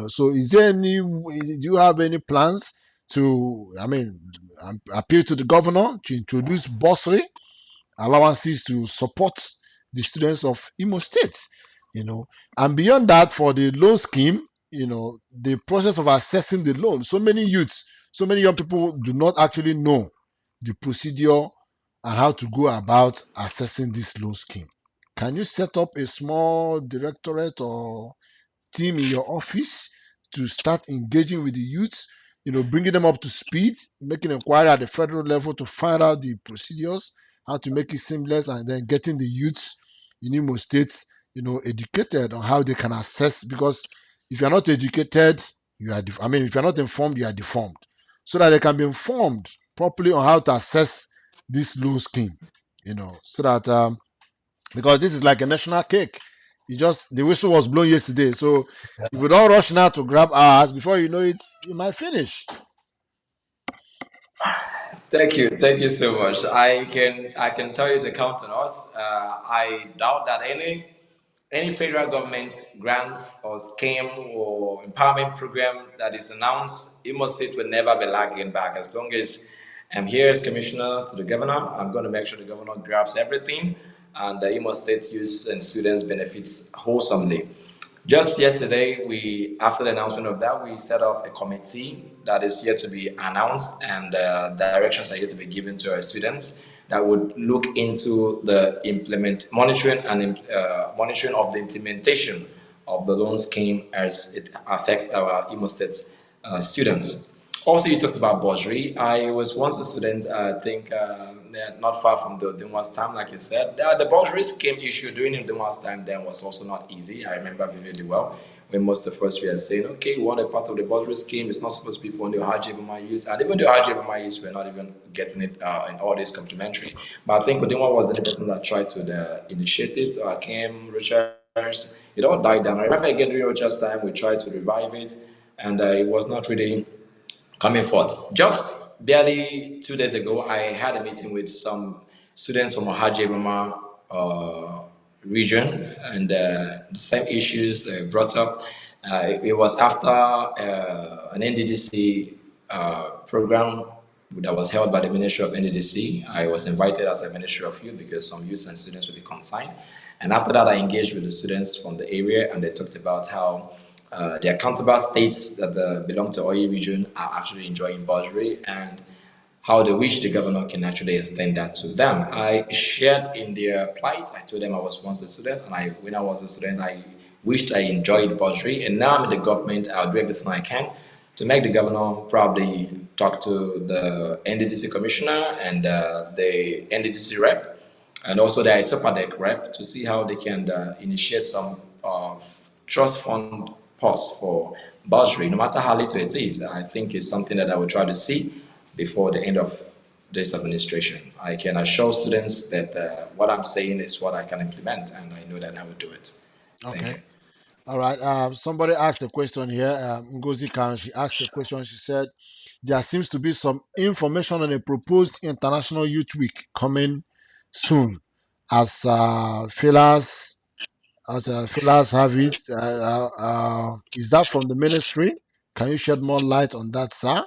So is there any? Do you have any plans to, I mean, appeal to the governor to introduce bursary allowances to support the students of Imo State, you know. And beyond that, for the loan scheme, the process of assessing the loan, so many youths, so many young people do not actually know the procedure and how to go about assessing this loan scheme. Can you set up a small directorate or team in your office to start engaging with the youths, bringing them up to speed, making inquiry at the federal level to find out the procedures, how to make it seamless, and then getting the youths in Imo States, educated on how they can assess. Because if you're not educated, if you're not informed, you are deformed. So that they can be informed properly on how to assess this loan scheme, so that because this is like a national cake. You just the whistle was blown yesterday, so if we don't rush now to grab ours, before you know it, it might finish. Thank you so much. I can tell you to count on us. I doubt that any federal government grants or scheme or empowerment program that is announced, Imo State will never be lagging back. As long as I'm here as commissioner to the governor, I'm going to make sure the governor grabs everything and the Imo State youth and students benefits wholesomely. Just yesterday, after the announcement of that, we set up a committee that is yet to be announced, and directions are yet to be given to our students that would look into the monitoring of the implementation of the loan scheme as it affects our Imo State students. Also, you talked about bursary. I was once a student, I think, not far from the Dunwas time, like you said. The bursary scheme issue during the Dunwas time then was also not easy. I remember vividly well when most of us were saying, okay, we want a part of the bursary scheme. It's not supposed to be for only RGBMI use. And even the RGBMI use, we're not even getting it in all this complimentary. But I think Odinwa was the only person that tried to initiate it. Came, Richards, it all died down. I remember again during Richard's time, we tried to revive it, and it was not really coming forth. Just barely 2 days ago, I had a meeting with some students from Ohaji Roma region, and the same issues brought up. It was after an NDDC program that was held by the Ministry of NDDC. I was invited as a Ministry of Youth because some youth and students would be consigned. And after that, I engaged with the students from the area, and they talked about how their counterpart states that belong to Oyi region are actually enjoying bursary, and how they wish the governor can actually extend that to them. I shared in their plight. I told them I was once a student, and when I was a student, I wished I enjoyed bursary, and now I'm in the government. I'll do everything I can to make the governor probably talk to the NDDC commissioner and the NDDC rep, and also the ISOPADEC rep to see how they can initiate some trust fund pause for bursary, no matter how little it is. I think it's something that I will try to see before the end of this administration. I can assure students that what I'm saying is what I can implement, and I know that I will do it. Thank Okay. you. All right. Somebody asked a question here. Ngozi Khan, she asked a question. She said, there seems to be some information on a proposed International Youth Week coming soon. As fillers, fillers have it, is that from the ministry? Can you shed more light on that, sir?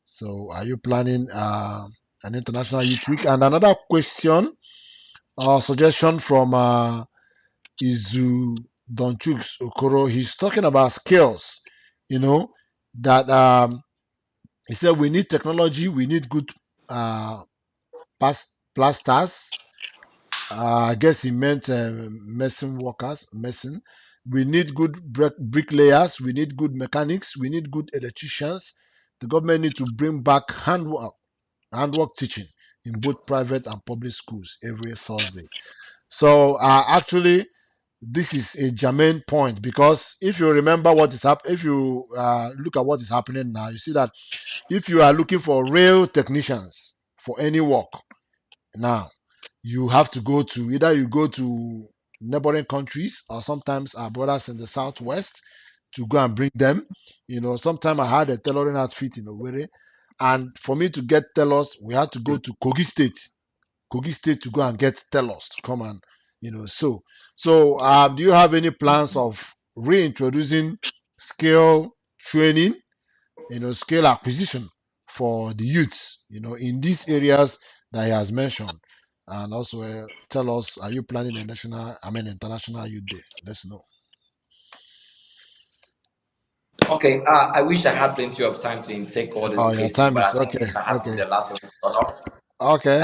So, are you planning an International Youth Week? And another question or suggestion from Izu Donchuk Okoro. He's talking about skills, you know, that he said we need technology, we need good uh, plasters. I guess he meant mason workers, mason. We need good bricklayers, we need good mechanics, we need good electricians. The government need to bring back handwork teaching in both private and public schools every Thursday. So actually, this is a germane point because if you remember what is happening, if you look at what is happening now, you see that if you are looking for real technicians for any work now, you have to go to either you go to neighboring countries or sometimes our brothers in the southwest to go and bring them. You know, sometime I had a tailoring outfit in Owerri, and for me to get tailors, we had to go to Kogi State to go and get tellers to come and so do you have any plans of reintroducing skill training, skill acquisition for the youths, in these areas that he has mentioned? And also tell us, are you planning a international youth day? Let's know. Okay, I wish I had plenty of time to take all Oh, this your question, time but is I think okay. this might have to be Okay. the last one to run off. Okay.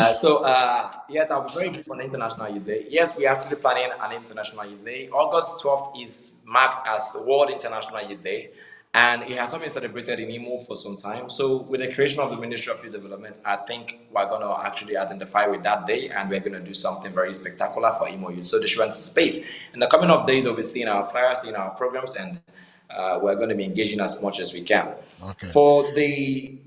Yes, I'll be very brief on the International Youth Day. Yes, we are actually planning an International Youth Day. August 12th is marked as World International Youth Day, and it has not been celebrated in Imo for some time. So, with the creation of the Ministry of Youth Development, I think we're going to actually identify with that day, and we're going to do something very spectacular for Imo youth. So, they should anticipate. In the coming of days, we'll be seeing our flyers, seeing our programs, and we're going to be engaging as much as we can. Okay. For the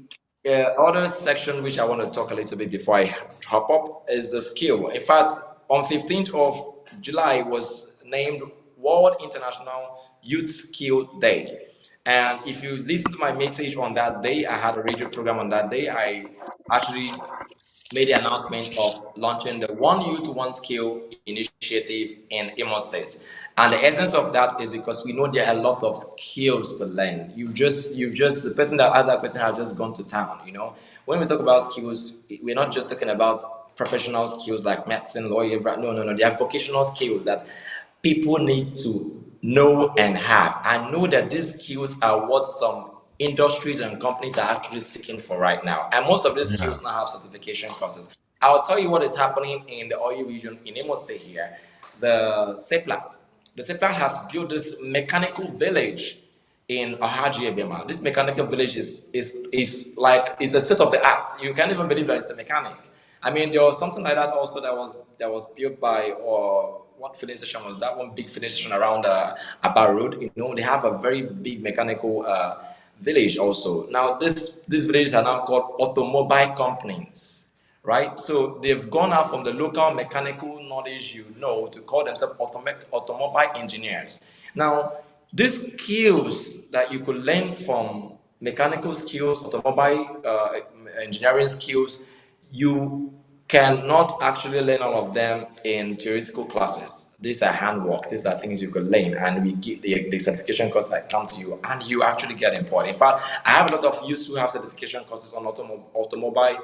other section which I want to talk a little bit before I hop up is the skill. In fact, on 15th of July was named World International Youth Skill Day. And if you listen to my message on that day, I had a radio program on that day. I actually made the announcement of launching the One Youth One Skill initiative in Imo State. And the essence of that is because we know there are a lot of skills to learn. The person that asked that question has just gone to town. When we talk about skills, we're not just talking about professional skills like medicine, lawyer. No, no, no. There are vocational skills that people need to know and have. I know that these skills are what some industries and companies are actually seeking for right now. And most of these Yeah. skills now have certification courses. I'll tell you what is happening in the oil region in Imo State here. The SEPLAT. The SEPLAT has built this mechanical village in Ohaji Ebema. This mechanical village is a state of the art. You can't even believe that it's a mechanic. I mean, there was something like that also that was built by or what filling station was that one big filling station around Aba Road. They have a very big mechanical village also. Now these villages are now called automobile companies, right? So they've gone out from the local mechanical knowledge to call themselves automobile engineers. Now, these skills that you could learn from mechanical skills, automobile engineering skills, you cannot actually learn all of them in theoretical classes. These are handwork. These are things you could learn, and we give the certification course that come to you, and you actually get employed. In fact, I have a lot of youths who have certification courses on automobile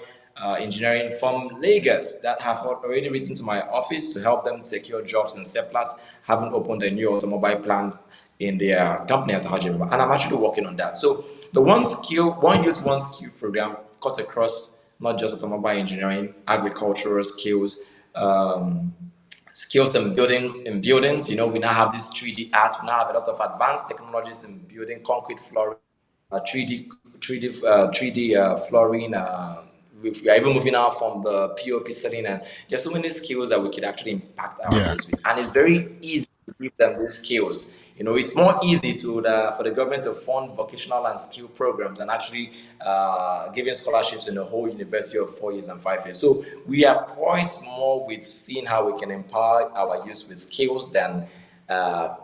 engineering from Lagos that have already written to my office to help them secure jobs in Seplat, having opened a new automobile plant in their company at Hajim. And I'm actually working on that. So the one skill, one use one skill program cut across not just automobile engineering, agricultural skills, um, skills in buildings. You know, we now have this 3D art. We now have a lot of advanced technologies in building, concrete flooring, 3D 3D flooring. We are even moving out from the POP setting, and there's so many skills that we can actually impact our Yeah. youth with, and it's very easy to give them these skills. You know, it's more easy for the government to fund vocational and skill programs and actually giving scholarships in the whole university of 4 years and 5 years. So we are poised more with seeing how we can empower our youth with skills than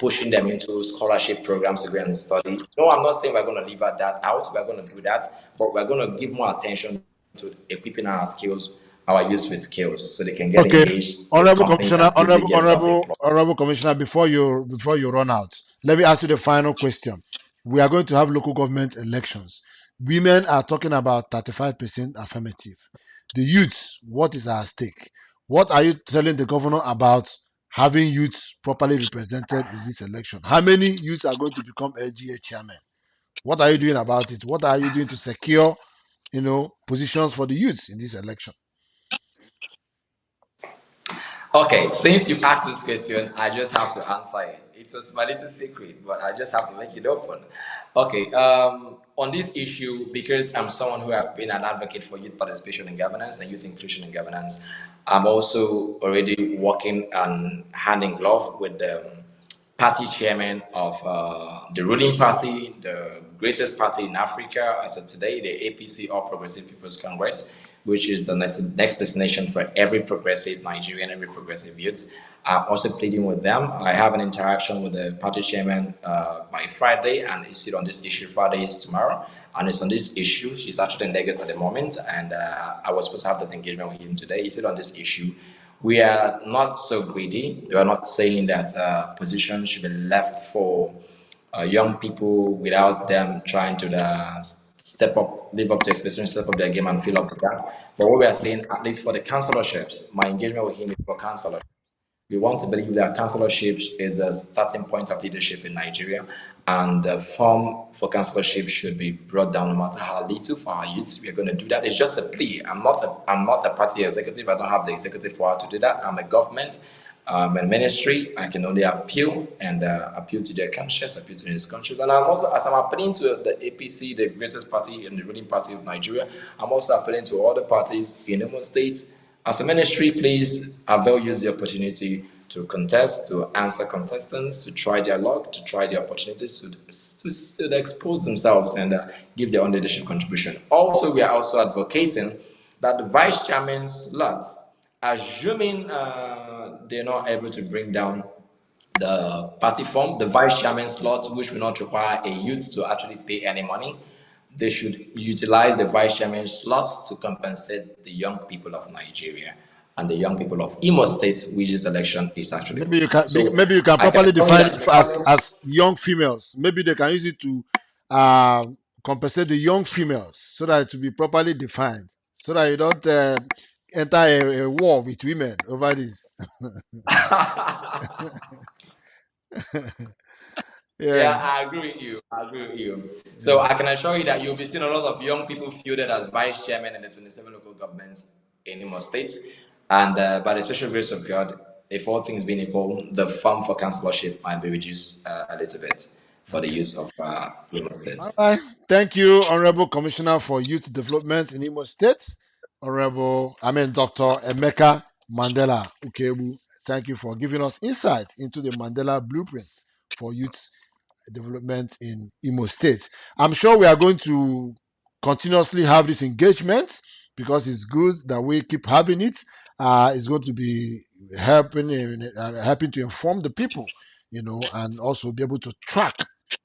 pushing them into scholarship programs to go and study. No, I'm not saying we're going to leave that out. We're going to do that, but we're going to give more attention to equipping our skills, our youth with skills, so they can get Okay, engaged with Honorable companies Commissioner, and easily get self-employed. Honorable Commissioner, before you run out, let me ask you the final question. We are going to have local government elections. Women are talking about 35% affirmative. The youths, what is at stake? What are you telling the governor about having youths properly represented in this election? How many youths are going to become LGA chairman? What are you doing about it? What are you doing to secure, positions for the youths in this election? Okay, since you asked this question, I just have to answer it. It was my little secret, but I just have to make it open. Okay, on this issue, because I'm someone who have been an advocate for youth participation in governance and youth inclusion in governance, I'm also already working and hand in glove with the party chairman of the ruling party, the greatest party in Africa as of today, the APC, All Progressive People's Congress, which is the next destination for every progressive Nigerian, every progressive youth. I'm also pleading with them. I have an interaction with the party chairman by Friday, and it's still on this issue. Friday is tomorrow, and it's on this issue. He's actually in Lagos at the moment, and I was supposed to have that engagement with him today. He's still on this issue. We are not so greedy. We are not saying that positions should be left for young people without them trying to step up, live up to expectations, step up their game and fill up the gap. But what we are saying, at least for the councilorships, my engagement with him is for councillors. We want to believe that councillorship is a starting point of leadership in Nigeria, and the form for councillorship should be brought down no matter how little for our youths. We are going to do that. It's just a plea. I'm not a party executive. I don't have the executive power to do that. I'm a government. A ministry. I can only appeal and appeal to their conscience, appeal to his conscience. And I'm also, as I'm appealing to the APC, the greatest party and the ruling party of Nigeria, I'm also appealing to all the parties in Imo State. As a ministry, please avail use the opportunity to contest, to answer contestants, to try their luck, to try the opportunities to expose themselves and give their own leadership contribution. Also, we are also advocating that the vice chairman's slots, assuming they're not able to bring down the party form, the vice chairman slot, which will not require a youth to actually pay any money, they should utilize the vice chairman slots to compensate the young people of Nigeria and the young people of Imo State, which this election is actually hosting. So Maybe you can I can properly tell you define it that the as coming. young females. Maybe they can use it to uh, compensate the young females so that it will be properly defined, so that you don't enter a war with women over this. Yeah, Yeah, I agree with you. I agree with you. So yeah. I can assure you that you'll be seeing a lot of young people fielded as vice chairman in the 27 local governments in Imo State. And by the special grace of God, if all things being equal, the fund for councillorship might be reduced a little bit for the Okay. use of Imo State. All right. Thank you, Honorable Commissioner for Youth Development in Imo State, Dr. Emeka Mandela Ukebu. Thank you for giving us insight into the Mandela blueprints for youth development in Imo State. I'm sure we are going to continuously have this engagement because it's good that we keep having it. It's going to be helping to inform the people, and also be able to track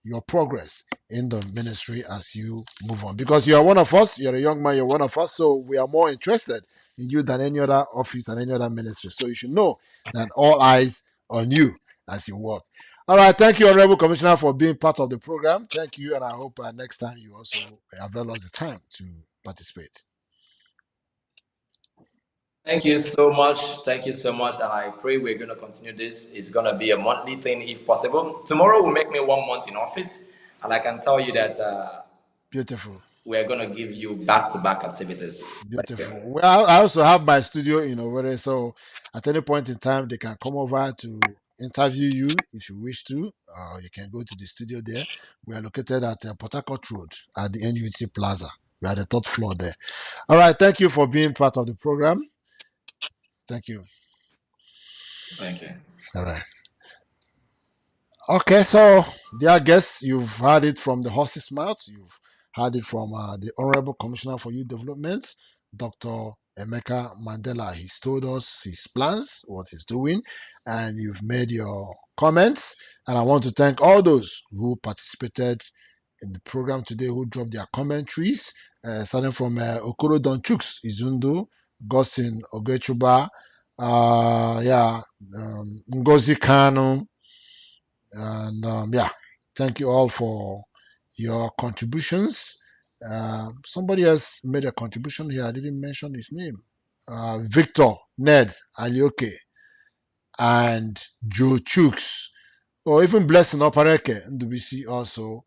your progress in the ministry as you move on. Because you are one of us, you're a young man, you're one of us, so we are more interested in you than any other office and any other ministry. So you should know that all eyes on you as you work. All right. Thank you, Honorable Commissioner, for being part of the program. Thank you. And I hope next time you also avail us the time to participate. Thank you so much. Thank you so much. And I pray we're going to continue this. It's going to be a monthly thing if possible. Tomorrow will make me 1 month in office. And I can tell you that Beautiful. we're gonna give you back-to-back activities. Beautiful. Well, I also have my studio in Owerri, so at any point in time, they can come over to interview you if you wish to. You can go to the studio there. We are located at Port Harcourt Road at the NUT Plaza. We are at the third floor there. All right. Thank you for being part of the program. Thank you. Thank you. All right. Okay, so dear guests, you've heard it from the horse's mouth. You've heard it from the Honorable Commissioner for Youth Development, Dr. Emeka Mandela. He's told us his plans, what he's doing, and you've made your comments. And I want to thank all those who participated in the program today, who dropped their commentaries, starting from Okoro Donchuks, Izundu, Gostin Ogechuba, yeah, Ngozi Kanu, and yeah, thank you all for your contributions. Somebody else made a contribution here. I didn't mention his name. Victor, Ned, Alioke, and Joe Chooks, or even Blessing Opareke, NWC also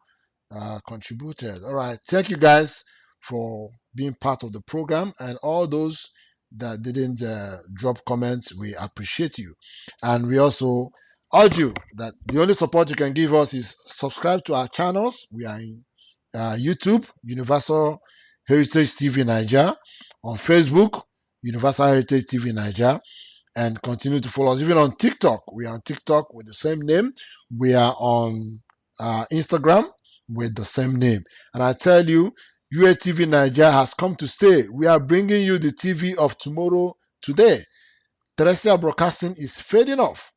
contributed. All right. Thank you guys for being part of the program, and all those that didn't drop comments, we appreciate you. And we also urge you that the only support you can give us is subscribe to our channels. We are in YouTube, Universal Heritage TV Niger, on Facebook, Universal Heritage TV Niger, and continue to follow us. Even on TikTok, we are on TikTok with the same name. We are on Instagram with the same name. And I tell you, UATV Nigeria has come to stay. We are bringing you the TV of tomorrow today. Terrestrial broadcasting is fading off.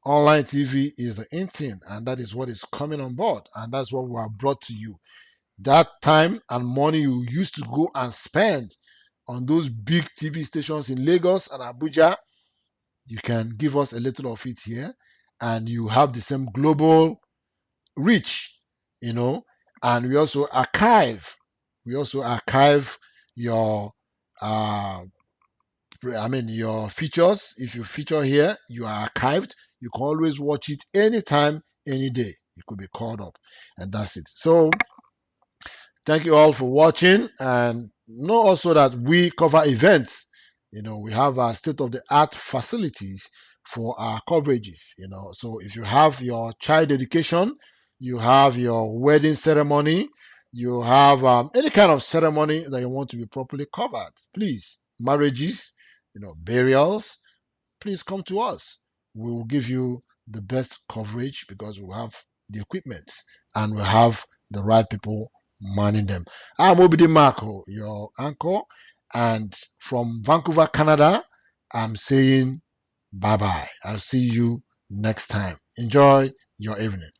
Online TV is the in thing, and that is what is coming on board. And that's what we have brought to you. That time and money you used to go and spend on those big TV stations in Lagos and Abuja, you can give us a little of it here, and you have the same global reach, you know. And we also archive your your features. If you feature here, you are archived. You can always watch it anytime, any day. It could be called up, and that's it. So thank you all for watching, and know also that we cover events. We have our state of the art facilities for our coverages. So if you have your child dedication, you have your wedding ceremony, you have any kind of ceremony that you want to be properly covered, please, marriages, burials, please come to us. We will give you the best coverage because we have the equipment and we have the right people manning them. I'm Obidi Marco, your anchor, and from Vancouver, Canada, I'm saying bye bye. I'll see you next time. Enjoy your evening.